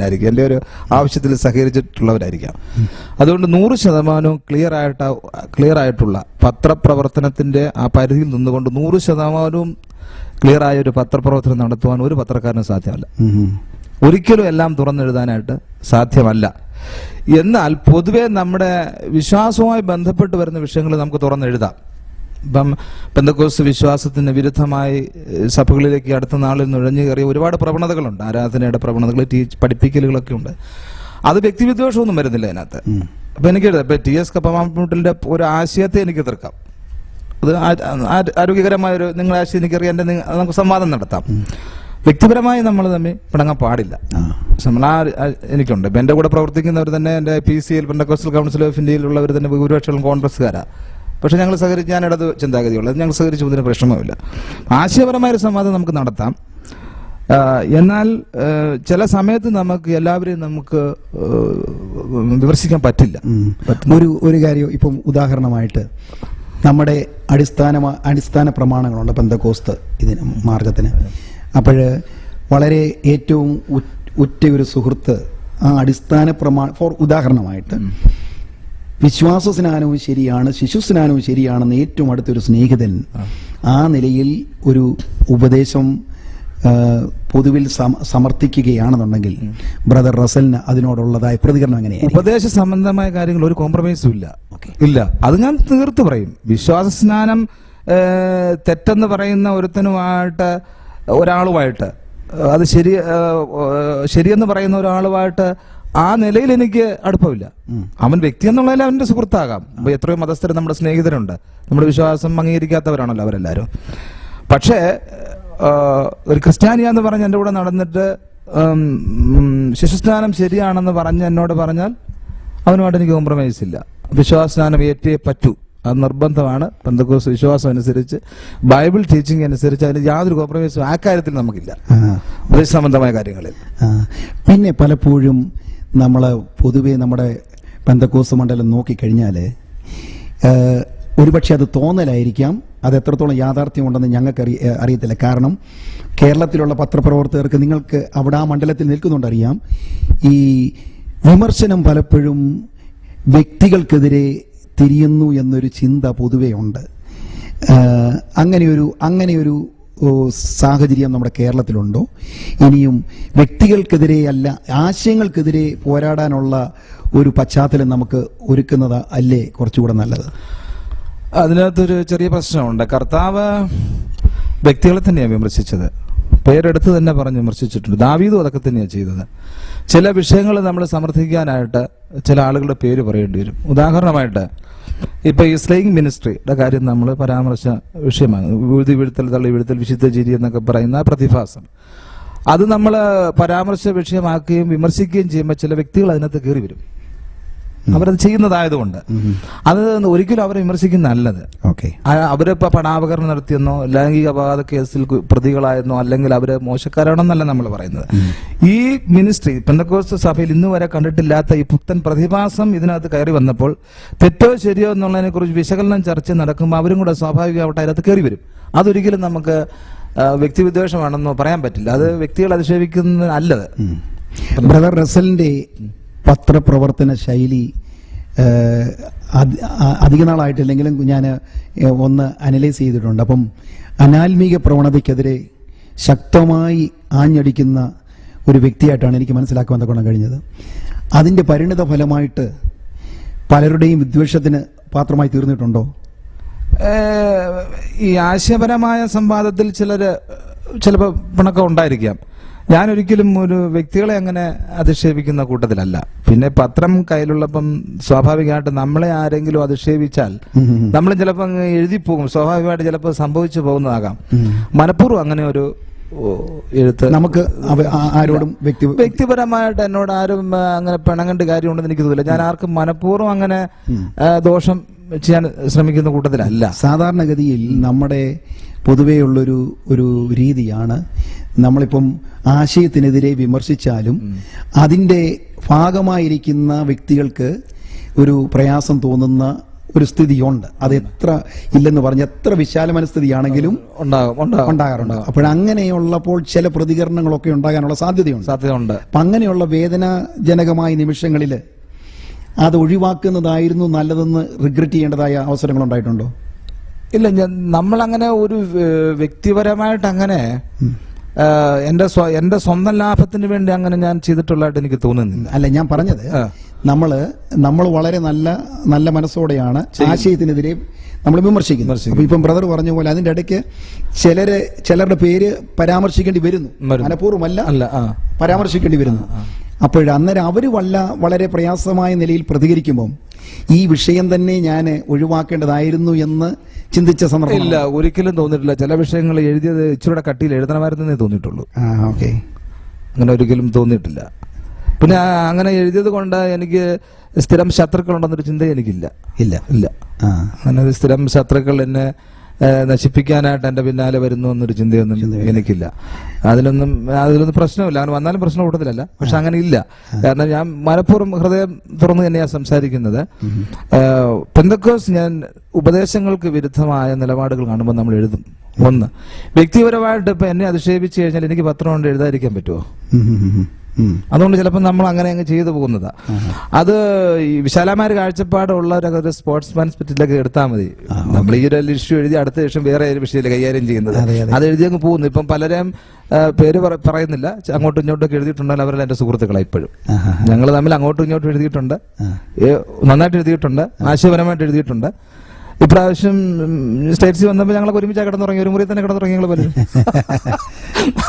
ായിരിക്കും, എൻ്റെ ഒരു ആവശ്യത്തിൽ സഹകരിച്ചിട്ടുള്ളവരായിരിക്കാം. അതുകൊണ്ട് 100% ക്ലിയർ ആയിട്ടുള്ള പത്രപ്രവർത്തനത്തിന്റെ ആ പരിധിയിൽ നിന്നുകൊണ്ട് 100% ക്ലിയർ ആയ ഒരു പത്രപ്രവർത്തനം നടത്തുവാൻ ഒരു പത്രക്കാരനും സാധ്യമല്ല. ഒരിക്കലും എല്ലാം തുറന്നെഴുതാനായിട്ട് സാധ്യമല്ല. എന്നാൽ പൊതുവെ നമ്മുടെ വിശ്വാസവുമായി ബന്ധപ്പെട്ട് വരുന്ന വിഷയങ്ങൾ നമുക്ക് തുറന്നെഴുതാം. ഇപ്പം പെന്തക്കോസ്ത് വിശ്വാസത്തിന് വിരുദ്ധമായി സഭകളിലേക്ക് അടുത്ത നാളിൽ നുഴഞ്ഞു കയറിയ ഒരുപാട് പ്രവണതകളുണ്ട്, ആരാധനയുടെ പ്രവണതകൾ, പഠിപ്പിക്കലുകളൊക്കെ ഉണ്ട്. അത് വ്യക്തിവിദ്വേഷമൊന്നും വരുന്നില്ല അതിനകത്ത്. അപ്പൊ എനിക്ക് ഇപ്പൊ TS കപ്പമാമ്പൂട്ടിലിന്റെ ഒരു ആശയത്തെ എനിക്ക് എതിർക്കാം. അത് ആരോഗ്യകരമായ ഒരു നിങ്ങളുടെ ആശയം എനിക്കറിയാം, നമുക്ക് സംവാദം നടത്താം. വ്യക്തിപരമായി നമ്മൾ തമ്മിൽ പിണങ്ങാൻ പാടില്ല. എനിക്കുണ്ട്, ഇപ്പൊ എന്റെ കൂടെ പ്രവർത്തിക്കുന്നവർ തന്നെ എന്റെ PCL പെന്തക്കോസ്റ്റൽ കൗൺസിൽ ഓഫ് ഇന്ത്യയിലുള്ളവർ തന്നെ ഭൂരിപക്ഷം കോൺഗ്രസ്സുകാരാ. പക്ഷെ ഞങ്ങൾ സഹകരിച്ച്, ഞാൻ ഇടത് ചിന്താഗതിയുള്ളത്, ഞങ്ങൾ സഹകരിച്ചു ഇതിന് പ്രശ്നമില്ല. ആശയപരമായൊരു സംവാദം നമുക്ക് നടത്താം. എന്നാൽ ചില സമയത്ത് നമുക്ക് എല്ലാവരെയും നമുക്ക് വിമർശിക്കാൻ പറ്റില്ല. ഒരു കാര്യം ഇപ്പം ഉദാഹരണമായിട്ട് നമ്മുടെ അടിസ്ഥാന പ്രമാണങ്ങളുണ്ട് പെന്തക്കോസ്ത് ഇതിന് മാർഗത്തിന്. അപ്പോൾ വളരെ ഏറ്റവും ഉറ്റ ഒരു സുഹൃത്ത് ആ അടിസ്ഥാന ഉദാഹരണമായിട്ട് വിശ്വാസ സ്നാനവും ശരിയാണ്, ശിശു സ്നാനവും ശരിയാണെന്ന് ഏറ്റവും അടുത്തൊരു സ്നേഹിതൻ ആ നിലയിൽ ഒരു ഉപദേശം പൊതുവിൽ സമർത്ഥിക്കുകയാണെന്നുണ്ടെങ്കിൽ ബ്രദർ റസലിന് അതിനോടുള്ളതായ പ്രതികരണം എങ്ങനെയാണ്? ഉപദേശ സംബന്ധമായ കാര്യങ്ങൾ ഒരു കോംപ്രമൈസും ഇല്ല. അത് ഞാൻ തീർത്ത് പറയും. വിശ്വാസ സ്നാനം തെറ്റെന്ന് പറയുന്ന ഒരാളുമായിട്ട് അത് ശരിയെന്ന് പറയുന്ന ഒരാളുമായിട്ട് ആ നിലയിൽ എനിക്ക് അടുപ്പമില്ല. അവൻ വ്യക്തി എന്നുള്ളതിൽ അവന്റെ സുഹൃത്താകാം. എത്രയോ മതസ്ഥർ നമ്മുടെ സ്നേഹിതരുണ്ട്, നമ്മുടെ വിശ്വാസം അംഗീകരിക്കാത്തവരാണല്ലോ അവരെല്ലാവരും. പക്ഷേ ഒരു ക്രിസ്ത്യാനിയാന്ന് പറഞ്ഞ് എൻ്റെ കൂടെ നടന്നിട്ട് ശിശുസ്നാനം ശരിയാണെന്ന് എന്നോട് പറഞ്ഞാൽ അവനുമായിട്ട് എനിക്ക് കോംപ്രമൈസ് ഇല്ല. വിശ്വാസസ്നാനം ഏറ്റേ പറ്റൂ, അത് നിർബന്ധമാണ്. പെന്തക്കോസ്ത് വിശ്വാസം അനുസരിച്ച്, ബൈബിൾ ടീച്ചിങ് അനുസരിച്ച് അതിന് യാതൊരു കോംപ്രമൈസും ആ കാര്യത്തിൽ നമുക്കില്ല, ഉപദേശ സംബന്ധമായ കാര്യങ്ങളിൽ. പിന്നെ പലപ്പോഴും പൊതുവെ നമ്മുടെ പെന്തക്കോസ്ത് മണ്ഡലം നോക്കിക്കഴിഞ്ഞാൽ ഒരുപക്ഷെ അത് തോന്നലായിരിക്കാം, അത് എത്രത്തോളം യാഥാർത്ഥ്യമുണ്ടെന്ന് ഞങ്ങൾക്ക് അറിയത്തില്ല. കാരണം കേരളത്തിലുള്ള പത്രപ്രവർത്തകർക്ക്, നിങ്ങൾക്ക് അവിടെ ആ മണ്ഡലത്തിൽ നിൽക്കുന്നുണ്ടറിയാം, ഈ വിമർശനം പലപ്പോഴും വ്യക്തികൾക്കെതിരെ തിരിയുന്നു എന്നൊരു ചിന്ത പൊതുവെ ഉണ്ട്. അങ്ങനെയൊരു സാഹചര്യം നമ്മുടെ കേരളത്തിലുണ്ടോ? ഇനിയും വ്യക്തികൾക്കെതിരെ അല്ല, ആശയങ്ങൾക്കെതിരെ പോരാടാനുള്ള ഒരു പശ്ചാത്തലം നമുക്ക് ഒരുക്കുന്നത് അല്ലേ കുറച്ചുകൂടെ നല്ലത്? അതിനകത്തൊരു ചെറിയ പ്രശ്നമുണ്ട്. കർത്താവ് വ്യക്തികളെ തന്നെയാണ് വിമർശിച്ചത്, പേരെടുത്ത് തന്നെ പറഞ്ഞ് വിമർശിച്ചിട്ടുണ്ട്. ദാവീദും അതൊക്കെ തന്നെയാണ് ചെയ്തത്. ചില വിഷയങ്ങൾ നമ്മൾ സമർത്ഥിക്കാനായിട്ട് ചില ആളുകളുടെ പേര് പറയേണ്ടി വരും. ഉദാഹരണമായിട്ട് ഇപ്പൊ ഈ സ്ലേയിങ് മിനിസ്ട്രിയുടെ കാര്യം നമ്മൾ പരാമർശ വിഷയമാണ്. വീഴ്ത്തി വീഴ്ത്തൽ, തള്ളി വീഴ്ത്തൽ, വിശുദ്ധ ചിരി എന്നൊക്കെ പറയുന്ന പ്രതിഭാസം, അത് നമ്മൾ പരാമർശ വിഷയമാക്കുകയും വിമർശിക്കുകയും ചെയ്യുമ്പോൾ ചില വ്യക്തികൾ അതിനകത്ത് കയറി വരും. അവരത് ചെയ്യുന്നതായതുകൊണ്ട് അത് ഒരിക്കലും അവരെ വിമർശിക്കുന്ന നല്ലത്. അവരിപ്പോ പണാപകരണം നടത്തിയെന്നോ ലൈംഗിക അപരാധ കേസിൽ പ്രതികളായെന്നോ അല്ലെങ്കിൽ അവര് മോശക്കാരാണെന്നല്ല നമ്മൾ പറയുന്നത്. ഈ മിനിസ്ട്രി പെന്തക്കോസ്ത് സഭയിൽ ഇന്ന് വരെ കണ്ടിട്ടില്ലാത്ത ഈ പുത്തൻ പ്രതിഭാസം ഇതിനകത്ത് കയറി വന്നപ്പോൾ തെറ്റോ ശരിയോ എന്നുള്ളതിനെ കുറിച്ച് വിശകലനം ചർച്ച നടക്കുമ്പോൾ അവരും കൂടെ സ്വാഭാവികമായിട്ട് അതിനകത്ത് കയറി വരും. അതൊരിക്കലും നമുക്ക് വ്യക്തിവിദ്വേഷമാണെന്നോ പറയാൻ പറ്റില്ല. അത് വ്യക്തികൾ അധിക്ഷേപിക്കുന്ന നല്ലത്. ബ്രദർ റസലിന്റെ പത്രപ്രവർത്തന ശൈലി അധിക നാളായിട്ടില്ലെങ്കിലും ഞാൻ ഒന്ന് അനലൈസ് ചെയ്തിട്ടുണ്ട്. അപ്പം അനാത്മീക പ്രവണതയ്ക്കെതിരെ ശക്തമായി ആഞ്ഞടിക്കുന്ന ഒരു വ്യക്തിയായിട്ടാണ് എനിക്ക് മനസ്സിലാക്കാൻ തക്കൊണ്ട് കഴിഞ്ഞത്. അതിൻ്റെ പരിണിത ഫലമായിട്ട് പലരുടെയും വിദ്വേഷത്തിന് പാത്രമായി തീർന്നിട്ടുണ്ടോ? ഈ ആശയപരമായ സംവാദത്തിൽ ചിലപ്പോൾ പിണക്കം ഉണ്ടായിരിക്കാം. ഞാനൊരിക്കലും ഒരു വ്യക്തികളെ അങ്ങനെ അധിക്ഷേപിക്കുന്ന കൂട്ടത്തിലല്ല. പിന്നെ പത്രം കയ്യിലുള്ളപ്പം സ്വാഭാവികമായിട്ട് നമ്മളെ ആരെങ്കിലും അധിക്ഷേപിച്ചാൽ നമ്മൾ ചിലപ്പോൾ എഴുതിപ്പോകും. സ്വാഭാവികമായിട്ട് ചിലപ്പോൾ സംഭവിച്ചു പോകുന്നതാകാം. മനഃപൂർവ്വം അങ്ങനെ ഒരു എഴുത്ത് നമുക്ക് ആരോടും വ്യക്തിപരമായിട്ട് എന്നോട് ആരും അങ്ങനെ പിണങ്ങേണ്ട കാര്യമുണ്ടെന്ന് എനിക്ക് തോന്നില്ല. ഞാൻ ആർക്കും മനഃപൂർവ്വം അങ്ങനെ ദോഷം ചെയ്യാൻ ശ്രമിക്കുന്ന കൂട്ടത്തിലല്ല. സാധാരണഗതിയിൽ നമ്മുടെ പൊതുവെയുള്ളൊരു രീതിയാണ്, നമ്മളിപ്പം ആശയത്തിനെതിരെ വിമർശിച്ചാലും അതിൻ്റെ ഭാഗമായിരിക്കുന്ന വ്യക്തികൾക്ക് ഒരു പ്രയാസം തോന്നുന്ന ഒരു സ്ഥിതിയുണ്ട്. അത് എത്ര ഇല്ലെന്ന് പറഞ്ഞ എത്ര വിശാല മനസ്ഥിതിയാണെങ്കിലും ഉണ്ടാകാറുണ്ട്. അപ്പോഴങ്ങനെയുള്ളപ്പോൾ ചില പ്രതികരണങ്ങളൊക്കെ ഉണ്ടാകാനുള്ള സാധ്യതയുണ്ട്. അപ്പൊ അങ്ങനെയുള്ള വേദനാജനകമായ നിമിഷങ്ങളിൽ അത് ഒഴിവാക്കുന്നതായിരുന്നു നല്ലതെന്ന് റിഗ്രറ്റ് ചെയ്യേണ്ടതായ അവസരങ്ങൾ ഉണ്ടായിട്ടുണ്ടോ? ഇല്ല, നമ്മളങ്ങനെ ഒരു വ്യക്തിപരമായിട്ട് അങ്ങനെ എന്റെ സ്വന്തം ലാഭത്തിന് വേണ്ടി അങ്ങനെ ഞാൻ ചെയ്തിട്ടുള്ളതായിട്ട് എനിക്ക് തോന്നുന്നില്ല. അല്ല, ഞാൻ പറഞ്ഞത് നമ്മൾ വളരെ നല്ല മനസ്സോടെയാണ് ആശയത്തിനെതിരെ നമ്മൾ വിമർശിക്കുന്നത്. അപ്പൊ ഇപ്പം ബ്രദർ പറഞ്ഞ പോലെ അതിന്റെ ഇടയ്ക്ക് ചിലരുടെ പേര് പരാമർശിക്കേണ്ടി വരുന്നു, മനഃപൂർവ്വമല്ല പരാമർശിക്കേണ്ടി വരുന്നു. അന്നേരം അവര് വളരെ പ്രയാസമായ നിലയിൽ പ്രതികരിക്കുമ്പം ഈ വിഷയം തന്നെ ഞാൻ ഒഴിവാക്കേണ്ടതായിരുന്നു എന്ന് ചിന്തിച്ച സന്ദർഭം ഇല്ല, ഒരിക്കലും തോന്നിയിട്ടില്ല. ചില വിഷയങ്ങൾ എഴുതിയത് ഇച്ചിരി കട്ടിയിൽ എഴുതണമായിരുന്നേ തോന്നിയിട്ടുള്ളൂ. ഓക്കെ, അങ്ങനെ ഒരിക്കലും തോന്നിയിട്ടില്ല. പിന്നെ അങ്ങനെ എഴുതിയത് കൊണ്ട് എനിക്ക് സ്ഥിരം ശത്രുക്കളുണ്ടെന്നൊരു ചിന്ത എനിക്കില്ല. ഇല്ല അങ്ങനെ ഒരു സ്ഥിരം ശത്രുക്കൾ എന്നെ നശിപ്പിക്കാനായിട്ട് എന്റെ പിന്നാലെ വരുന്നു എന്നൊരു ചിന്തയൊന്നും എനിക്കില്ല. അതിലൊന്നും പ്രശ്നമില്ല. അങ്ങനെ വന്നാലും പ്രശ്നം കൂട്ടത്തിലല്ല. പക്ഷെ അങ്ങനെ ഇല്ല. കാരണം ഞാൻ മനഃപൂർവ്വം ഹൃദയം തുറന്ന് തന്നെയാണ് സംസാരിക്കുന്നത്. പെന്തക്കോസ്ത് ഞാൻ ഉപദേശങ്ങൾക്ക് വിരുദ്ധമായ നിലപാടുകൾ കാണുമ്പോൾ നമ്മൾ എഴുതും. ഒന്ന്, വ്യക്തിപരമായിട്ട് ഇപ്പൊ എന്നെ അധിക്ഷേപിച്ചു കഴിഞ്ഞാൽ എനിക്ക് പത്രം കൊണ്ട് എഴുതാതിരിക്കാൻ പറ്റുമോ? അതുകൊണ്ട് ചിലപ്പോൾ നമ്മൾ അങ്ങനെ അങ്ങ് ചെയ്തു പോകുന്നതാ. അത് ഈ വിശാലമായ കാഴ്ചപ്പാടുള്ളവരൊക്കെ സ്പോർട്സ്മാൻ സ്പിരിറ്റിലൊക്കെ എടുത്താൽ മതി. നമ്മൾ ഈ ഒരു ഇഷ്യൂ എഴുതി അടുത്ത ശേഷം വേറെ ഒരു വിഷയത്തിൽ കൈകാര്യം ചെയ്യുന്നത്, അത് എഴുതി അങ്ങ് പോകുന്നു. ഇപ്പം പലരും പേര് പറയുന്നില്ല, അങ്ങോട്ടും ഇങ്ങോട്ടൊക്കെ എഴുതിയിട്ടുണ്ടെങ്കിൽ അവരെല്ലാം എന്റെ സുഹൃത്തുക്കളാണ് ഇപ്പോഴും. ഞങ്ങൾ തമ്മിൽ അങ്ങോട്ടും ഇങ്ങോട്ടും എഴുതിയിട്ടുണ്ട്, നന്നായിട്ട് എഴുതിയിട്ടുണ്ട്, ആശയപരമായിട്ട് എഴുതിയിട്ടുണ്ട്. ഇപ്രാവശ്യം സ്റ്റേറ്റ്സിൽ വന്നപ്പോൾ ഞങ്ങളൊക്കെ ഒരുമിച്ച് കിടന്നുറങ്ങി, ഒരു മുറി തന്നെ കിടന്നുറങ്ങി ഞങ്ങൾ പലരും.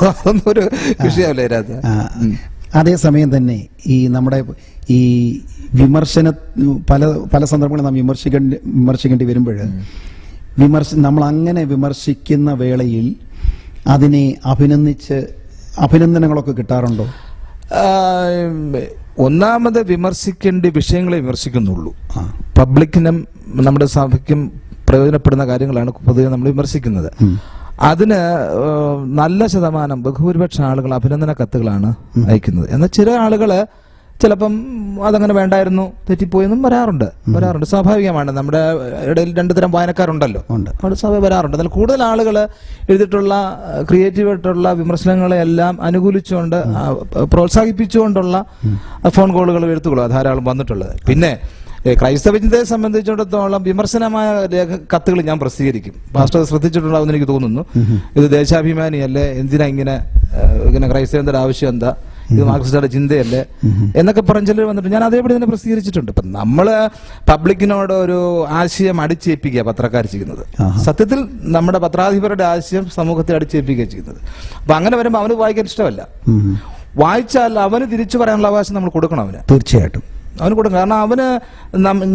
അതൊന്നും ഒരു വിഷയമല്ലേ ഇതിനകത്ത്. അതേസമയം തന്നെ ഈ നമ്മുടെ ഈ വിമർശന പല സന്ദർഭങ്ങളിൽ നാം വിമർശിക്കേണ്ടി വരുമ്പോൾ നമ്മൾ അങ്ങനെ വിമർശിക്കുന്ന വേളയിൽ അതിനെ അഭിനന്ദനങ്ങളൊക്കെ കിട്ടാറുണ്ടോ? ഒന്നാമത് വിമർശിക്കേണ്ട വിഷയങ്ങളെ വിമർശിക്കുന്നുള്ളൂ. പബ്ലിക്കിനും നമ്മുടെ സഭയ്ക്കും പ്രയോജനപ്പെടുന്ന കാര്യങ്ങളാണ് പൊതുവെ നമ്മൾ വിമർശിക്കുന്നത്. അതിന് നല്ല ശതമാനം ബഹുഭൂരിപക്ഷ ആളുകൾ അഭിനന്ദന കത്തുകളാണ് അയക്കുന്നത്. എന്നാൽ ചില ആളുകള് ചിലപ്പം അതങ്ങനെ വേണ്ടായിരുന്നു, തെറ്റിപ്പോയെന്നും വരാറുണ്ട്. സ്വാഭാവികമാണ്. നമ്മുടെ ഇടയിൽ രണ്ടു തരം വായനക്കാരുണ്ടല്ലോ, വരാറുണ്ട്. എന്നാൽ കൂടുതൽ ആളുകൾ എഴുതിയിട്ടുള്ള ക്രിയേറ്റീവായിട്ടുള്ള വിമർശനങ്ങളെ എല്ലാം അനുകൂലിച്ചുകൊണ്ട് പ്രോത്സാഹിപ്പിച്ചുകൊണ്ടുള്ള ഫോൺ കോളുകളും എഴുത്തുകളോ ധാരാളം വന്നിട്ടുള്ളത്. പിന്നെ ക്രൈസ്തവ ചിന്തയെ സംബന്ധിച്ചിടത്തോളം വിമർശനമായ കത്തുകൾ ഞാൻ പ്രസിദ്ധീകരിക്കും. പാസ്റ്റർ ശ്രദ്ധിച്ചിട്ടുണ്ടാവുമെന്ന് എനിക്ക് തോന്നുന്നു. ഇത് ദേശാഭിമാനിയല്ലേ, എന്തിനാ ഇങ്ങനെ ക്രൈസ്തവന്റെ ആവശ്യം എന്താ, ഇത് മാർക്സിസ്റ്റുകളുടെ ചിന്തയല്ലേ എന്നൊക്കെ പറഞ്ഞ ചിലർ വന്നിട്ട് ഞാൻ അതേപടി തന്നെ പ്രസിദ്ധീകരിച്ചിട്ടുണ്ട്. ഇപ്പൊ നമ്മള് പബ്ലിക്കിനോട് ഒരു ആശയം അടിച്ചേൽപ്പിക്കുക പത്രക്കാർ ചെയ്യുന്നത്. സത്യത്തിൽ നമ്മുടെ പത്രാധിപരുടെ ആശയം സമൂഹത്തെ അടിച്ചേൽപ്പിക്കുക ചെയ്യുന്നത്. അപ്പൊ അങ്ങനെ വരുമ്പോൾ അവന് വായിക്കാൻ ഇഷ്ടമല്ല. വായിച്ചാൽ അവന് തിരിച്ചു പറയാനുള്ള അവകാശം നമ്മൾ കൊടുക്കണം. അവന് തീർച്ചയായിട്ടും അവന് കൊടുക്കണം. കാരണം അവന്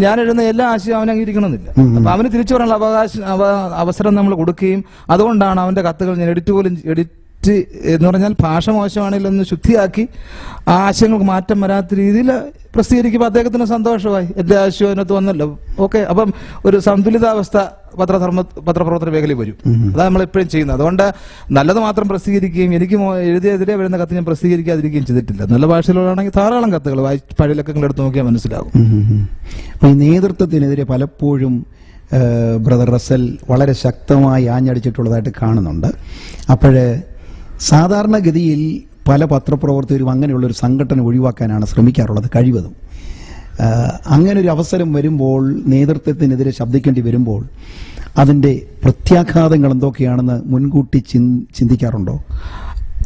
ഞാൻ എഴുതുന്ന എല്ലാ ആശയവും അവന് അംഗീകരിക്കണമെന്നില്ല. അപ്പൊ അവന് തിരിച്ചു പറയാനുള്ള അവസരം നമ്മൾ കൊടുക്കുകയും അതുകൊണ്ടാണ് അവന്റെ കത്തുകൾ ഞാൻ എഡിറ്റ് എന്ന് പറഞ്ഞാൽ ഭാഷ മോശമാണെങ്കിലൊന്ന് ശുദ്ധിയാക്കി ആ ആശയങ്ങൾക്ക് മാറ്റം വരാത്ത രീതിയിൽ പ്രസിദ്ധീകരിക്കുമ്പോൾ അദ്ദേഹത്തിന് സന്തോഷമായി. എന്റെ ആശയം അതിനകത്ത് വന്നല്ലോ, ഓക്കെ. അപ്പം ഒരു സന്തുലിതാവസ്ഥ പത്രപ്രവർത്തന മേഖലയിൽ വരും. അതാണ് നമ്മളെപ്പോഴും ചെയ്യുന്നത്. അതുകൊണ്ട് നല്ലത് മാത്രം പ്രസിദ്ധീകരിക്കുകയും എനിക്ക് എഴുതിയതിരെ വരുന്ന കത്ത് ഞാൻ പ്രസിദ്ധീകരിക്കാതിരിക്കുകയും ചെയ്തിട്ടില്ല. നല്ല ഭാഷയിലുള്ളതാണെങ്കിൽ ധാരാളം കത്തുകൾ പഴയ ലക്കങ്ങൾ എടുത്ത് നോക്കിയാൽ മനസ്സിലാകും. ഈ നേതൃത്വത്തിനെതിരെ പലപ്പോഴും ബ്രദർ റസൽ വളരെ ശക്തമായി ആഞ്ഞടിച്ചിട്ടുള്ളതായിട്ട് കാണുന്നുണ്ട്. അപ്പോഴ് സാധാരണഗതിയിൽ പല പത്രപ്രവർത്തകരും അങ്ങനെയുള്ളൊരു സംഘടന ഒഴിവാക്കാനാണ് ശ്രമിക്കാറുള്ളത് കഴിവതും. അങ്ങനെ ഒരു അവസരം വരുമ്പോൾ, നേതൃത്വത്തിനെതിരെ ശബ്ദിക്കേണ്ടി വരുമ്പോൾ അതിൻ്റെ പ്രത്യാഘാതങ്ങൾ എന്തൊക്കെയാണെന്ന് മുൻകൂട്ടി ചിന്തിക്കാറുണ്ടോ?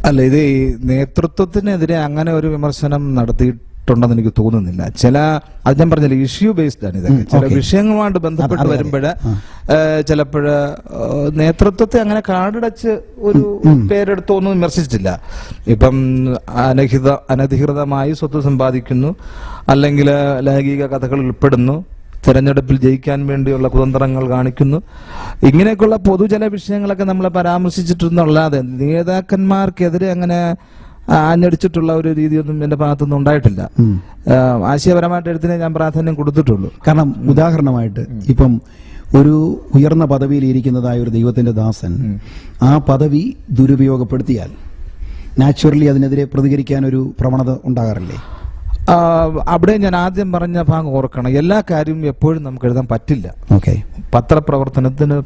അല്ല, ഇത് നേതൃത്വത്തിനെതിരെ അങ്ങനെ ഒരു വിമർശനം നടത്തിയിട്ടുണ്ടെന്ന് എനിക്ക് തോന്നുന്നില്ല. അത് ഞാൻ പറഞ്ഞില്ല, ഇഷ്യൂ ബേസ്ഡ് ആണ് ഇതൊക്കെ. ചില വിഷയങ്ങളുമായിട്ട് ബന്ധപ്പെട്ട് വരുമ്പോൾ ചിലപ്പോൾ നേതൃത്വത്തെ അങ്ങനെ കാടടച്ച് ഒരു പേരെടുത്തൊന്നും വിമർശിച്ചിട്ടില്ല. ഇപ്പം അനധികൃതമായി സ്വത്ത് സമ്പാദിക്കുന്നു, അല്ലെങ്കിൽ ലൈംഗിക കഥകളിൽ ഉൾപ്പെടുന്നു, തെരഞ്ഞെടുപ്പിൽ ജയിക്കാൻ വേണ്ടിയുള്ള കുതന്ത്രങ്ങൾ കാണിക്കുന്നു, ഇങ്ങനെയൊക്കെയുള്ള പൊതുജന വിഷയങ്ങളൊക്കെ നമ്മളെ പരാമർശിച്ചിട്ടുള്ളല്ലാതെ നേതാക്കന്മാർക്കെതിരെ അങ്ങനെ ആഞ്ഞടിച്ചിട്ടുള്ള ഒരു രീതിയൊന്നും എന്റെ ഭാഗത്തൊന്നും ഉണ്ടായിട്ടില്ല. ആശയപരമായിട്ട് എഴുത്തിനെ ഞാൻ പ്രാധാന്യം കൊടുത്തിട്ടുള്ളൂ. കാരണം ഉദാഹരണമായിട്ട് ഇപ്പം ഒരു ഉയർന്ന പദവിയിൽ ഇരിക്കുന്നതായ ഒരു ദൈവത്തിന്റെ ദാസൻ ആ പദവി ദുരുപയോഗപ്പെടുത്തിയാൽ നാച്ചുറലി അതിനെതിരെ പ്രതികരിക്കാൻ ഒരു പ്രവണത ഉണ്ടാകാറില്ലേ? അവിടെ ഞാൻ ആദ്യം പറഞ്ഞ ഭാഗം ഓർക്കണം. എല്ലാ കാര്യവും എപ്പോഴും നമുക്ക് എഴുതാൻ പറ്റില്ല. ഓക്കെ. പത്രപ്രവർത്തനത്തിന്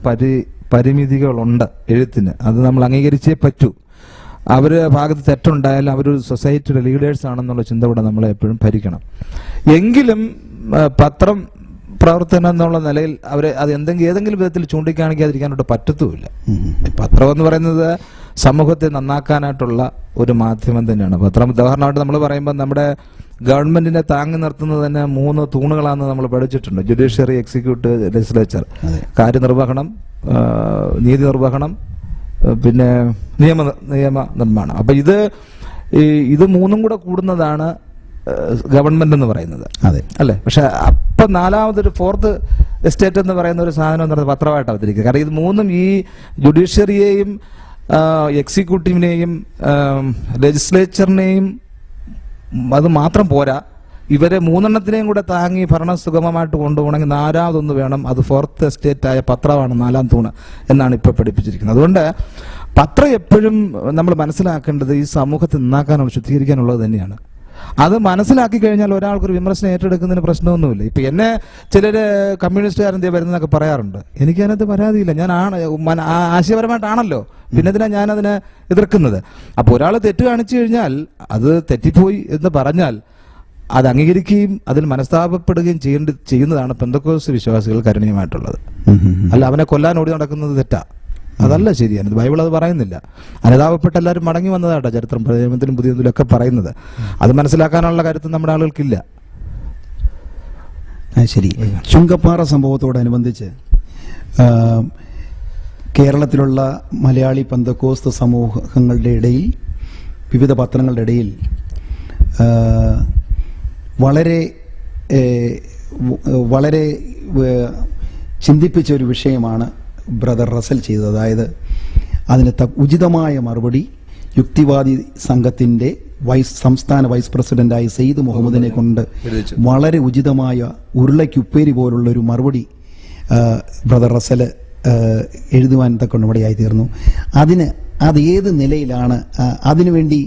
പരിമിതികളുണ്ട് എഴുത്തിന്. അത് നമ്മൾ അംഗീകരിച്ചേ പറ്റൂ. അവര് ഭാഗത്ത് തെറ്റുണ്ടായാലും അവരൊരു സൊസൈറ്റിയുടെ ലീഡേഴ്സ് ആണെന്നുള്ള ചിന്ത കൂടെ നമ്മളെ എപ്പോഴും ഭരിക്കണം. എങ്കിലും പത്രം പ്രവർത്തനം എന്നുള്ള നിലയിൽ അവരെ അത് ഏതെങ്കിലും വിധത്തിൽ ചൂണ്ടിക്കാണിക്കാതിരിക്കാനായിട്ട് പറ്റത്തുമില്ല. പത്രം എന്ന് പറയുന്നത് സമൂഹത്തെ നന്നാക്കാനായിട്ടുള്ള ഒരു മാധ്യമം തന്നെയാണ്. പത്രം ഉദാഹരണമായിട്ട് നമ്മൾ പറയുമ്പോൾ നമ്മുടെ ഗവൺമെന്റിനെ താങ്ങി നിർത്തുന്നത് തന്നെ 3 തൂണുകളാണെന്ന് നമ്മൾ പഠിച്ചിട്ടുണ്ട്. Judiciary, executive, legislature. കാര്യനിർവഹണം, നീതി നിർവഹണം, പിന്നെ നിയമ നിർമ്മാണം. അപ്പൊ ഇത് 3ഉം കൂടെ കൂടുന്നതാണ് ഗവൺമെന്റ് എന്ന് പറയുന്നത്, അല്ലെ? പക്ഷെ അപ്പൊ 4മതൊരു 4th എസ്റ്റേറ്റ് എന്ന് പറയുന്ന ഒരു സാധനം എന്ന് പറയുന്നത് പത്രമായിട്ട് അവതരിക്കുക. കാരണം ഇത് 3ഉം ഈ ജുഡീഷ്യറിയെയും എക്സിക്യൂട്ടീവിനെയും ലെജിസ്ലേച്ചറിനെയും അത് മാത്രം പോരാ, ഇവരെ 3എണ്ണത്തിനെയും കൂടെ താങ്ങി ഭരണം സുഗമമായിട്ട് കൊണ്ടുപോകണമെങ്കിൽ 4മതൊന്ന് വേണം. അത് 4th എസ്റ്റേറ്റ് ആയ പത്രമാണ് 4ാം തൂണ് എന്നാണ് ഇപ്പൊ പഠിപ്പിച്ചിരിക്കുന്നത്. അതുകൊണ്ട് പത്രം എപ്പോഴും നമ്മൾ മനസ്സിലാക്കേണ്ടത് ഈ സമൂഹത്തെ നന്നാക്കാനുള്ള, ശുദ്ധീകരിക്കാനുള്ളത് തന്നെയാണ്. അത് മനസ്സിലാക്കി കഴിഞ്ഞാൽ ഒരാൾക്കൊരു വിമർശനം ഏറ്റെടുക്കുന്നതിന് പ്രശ്നമൊന്നുമില്ല. ഇപ്പൊ എന്നെ ചിലര് കമ്മ്യൂണിസ്റ്റുകാരെന്തേ വരുന്നതൊക്കെ പറയാറുണ്ട്. എനിക്ക് അതിനകത്ത് പരാതിയില്ല. ഞാൻ ആശയപരമായിട്ടാണല്ലോ, പിന്നെ ഇതിനാ ഞാനതിനെ എതിർക്കുന്നത്. അപ്പൊ ഒരാൾ തെറ്റ് കാണിച്ചു കഴിഞ്ഞാൽ അത് തെറ്റിപ്പോയി എന്ന് പറഞ്ഞാൽ അത് അംഗീകരിക്കുകയും അതിൽ മനസ്താപപ്പെടുകയും ചെയ്യുന്നതാണ് പെന്തക്കോസ്ത് വിശ്വാസികൾ കരുണീയമായിട്ടുള്ളത്. അല്ല അവനെ കൊല്ലാൻ ഓടി നടക്കുന്നത് തെറ്റാ, അതല്ല ശരിയാണ്. ബൈബിൾ അത് പറയുന്നില്ല. അനുതാപപ്പെട്ട് എല്ലാവരും മടങ്ങി വന്നതാട്ടോ ചരിത്രം, പ്രേമത്തിലും പുതിയതിലും ഒക്കെ പറയുന്നത്. അത് മനസ്സിലാക്കാനുള്ള കരുത്ത് നമ്മുടെ ആളുകൾക്കില്ല. ശരി. ചുങ്കപ്പാറ സംഭവത്തോടനുബന്ധിച്ച് കേരളത്തിലുള്ള മലയാളി പെന്തക്കോസ്ത് സമൂഹങ്ങളുടെ ഇടയിൽ, വിവിധ പത്രങ്ങളുടെ ഇടയിൽ വളരെ ചിന്തിപ്പിച്ച ഒരു വിഷയമാണ് ബ്രദർ റസൽ ചെയ്തത്. അതായത് അതിന് ഉചിതമായ മറുപടി യുക്തിവാദി സംഘത്തിന്റെ സംസ്ഥാന വൈസ് പ്രസിഡന്റായ സെയ്ദ് മുഹമ്മദിനെ കൊണ്ട് വളരെ ഉചിതമായ ഉരുളയ്ക്കുപ്പേരി പോലുള്ള ഒരു മറുപടി ബ്രദർ റസൽ എഴുതുവാൻ തക്കൊണ്ടിടയായി തീർന്നു. അത് ഏത് നിലയിലാണ്, അതിനുവേണ്ടി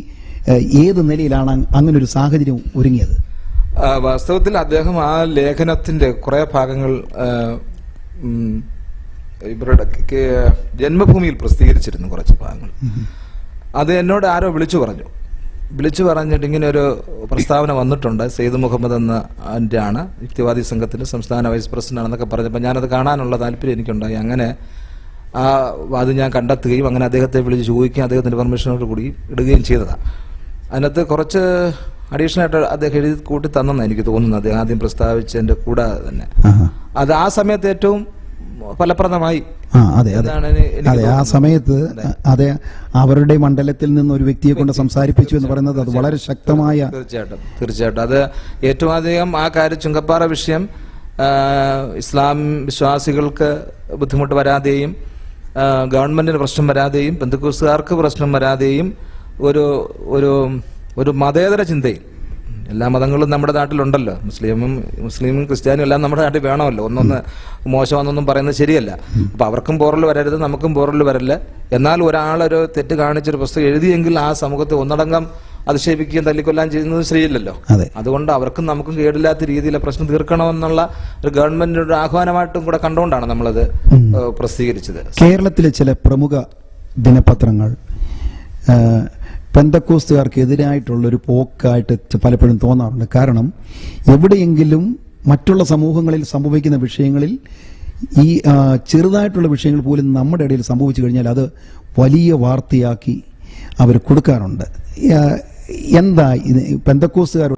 ഏത് നിലയിലാണ് അങ്ങനൊരു സാഹചര്യം ഒരുങ്ങിയത്? വാസ്തവത്തിൽ അദ്ദേഹം ആ ലേഖനത്തിന്റെ കുറെ ഭാഗങ്ങൾ ഇവരുടെ ജന്മഭൂമിയിൽ പ്രസിദ്ധീകരിച്ചിരുന്നു. കുറച്ച് ഭാഗങ്ങൾ അത് എന്നോട് ആരോ വിളിച്ചു പറഞ്ഞിട്ട് ഇങ്ങനെ ഒരു പ്രസ്താവന വന്നിട്ടുണ്ട്, സെയ്ദ് മുഹമ്മദ് ആണ് യുക്തിവാദി സംഘത്തിന്റെ സംസ്ഥാന വൈസ് പ്രസിഡന്റ് ആണെന്നൊക്കെ പറഞ്ഞപ്പോൾ ഞാനത് കാണാനുള്ള താല്പര്യം എനിക്കുണ്ടായി. അങ്ങനെ അത് ഞാൻ കണ്ടെത്തുകയും അങ്ങനെ അദ്ദേഹത്തെ വിളിച്ച് ചോദിക്കുകയും അദ്ദേഹത്തിന്റെ പെർമിഷനോട് കൂടി ഇടുകയും ചെയ്തതാണ്. അതിനകത്ത് കുറച്ച് അഡീഷണൽ ആയിട്ട് അദ്ദേഹം എഴുതി കൂട്ടി തന്നെന്ന് എനിക്ക് തോന്നുന്നത്. അദ്ദേഹം ആദ്യം പ്രസ്താവിച്ചതിന്റെ കൂടെ തന്നെ അത് ആ സമയത്ത് ഏറ്റവും ഫലപ്രദമായി. അതെ, ആ സമയത്ത് അതെ, അവരുടെ മണ്ഡലത്തിൽ നിന്ന് ഒരു വ്യക്തിയെ കൊണ്ട് സംസാരിപ്പിച്ചു എന്ന് പറയുന്നത് അത് വളരെ ശക്തമായ, തീർച്ചയായിട്ടും അത് ഏറ്റവും അധികം ആ കാര്യം ചുങ്കപ്പാറ വിഷയം ഇസ്ലാം വിശ്വാസികൾക്ക് ബുദ്ധിമുട്ട് വരാതെയും ഗവൺമെന്റിന് പ്രശ്നം വരാതെയും പെന്തക്കോസ്തുകാർക്ക് പ്രശ്നം വരാതെയും ഒരു മതേതര ചിന്തയിൽ, എല്ലാ മതങ്ങളും നമ്മുടെ നാട്ടിലുണ്ടല്ലോ, മുസ്ലിമും ക്രിസ്ത്യാനിയും എല്ലാം നമ്മുടെ നാട്ടിൽ വേണമല്ലോ. ഒന്നൊന്ന് മോശമാണെന്നൊന്നും പറയുന്നത് ശരിയല്ല. അപ്പൊ അവർക്കും പോറൽ വരരുത്, നമുക്കും പോറൽ വരല്ല. എന്നാൽ ഒരാളൊരു തെറ്റ് കാണിച്ചൊരു പുസ്തകം എഴുതിയെങ്കിൽ ആ സമൂഹത്തെ ഒന്നടങ്കം അധിക്ഷേപിക്കുകയും തല്ലിക്കൊല്ലാൻ ചെയ്യുന്നത് ശരിയല്ലല്ലോ. അതുകൊണ്ട് അവർക്കും നമുക്കും കേടില്ലാത്ത രീതിയിലെ പ്രശ്നം തീർക്കണമെന്നുള്ള ഒരു ഗവൺമെന്റിന്റെ ആഹ്വാനമായിട്ടും കൂടെ കണ്ടുകൊണ്ടാണ് നമ്മളത് പ്രസിദ്ധീകരിച്ചത്. കേരളത്തിലെ ചില പ്രമുഖ ദിനപത്രങ്ങൾ പെന്തക്കോസ്തുകാർക്ക് എതിരായിട്ടുള്ളൊരു പോക്കായിട്ട് പലപ്പോഴും തോന്നാറുണ്ട്. കാരണം എവിടെയെങ്കിലും മറ്റുള്ള സമൂഹങ്ങളിൽ സംഭവിക്കുന്ന വിഷയങ്ങളിൽ ഈ ചെറുതായിട്ടുള്ള വിഷയങ്ങൾ പോലും നമ്മുടെ ഇടയിൽ സംഭവിച്ചു കഴിഞ്ഞാൽ അത് വലിയ വാർത്തയാക്കി അവർ കൊടുക്കാറുണ്ട്. എന്താ പെന്തക്കോസ്തുകാർ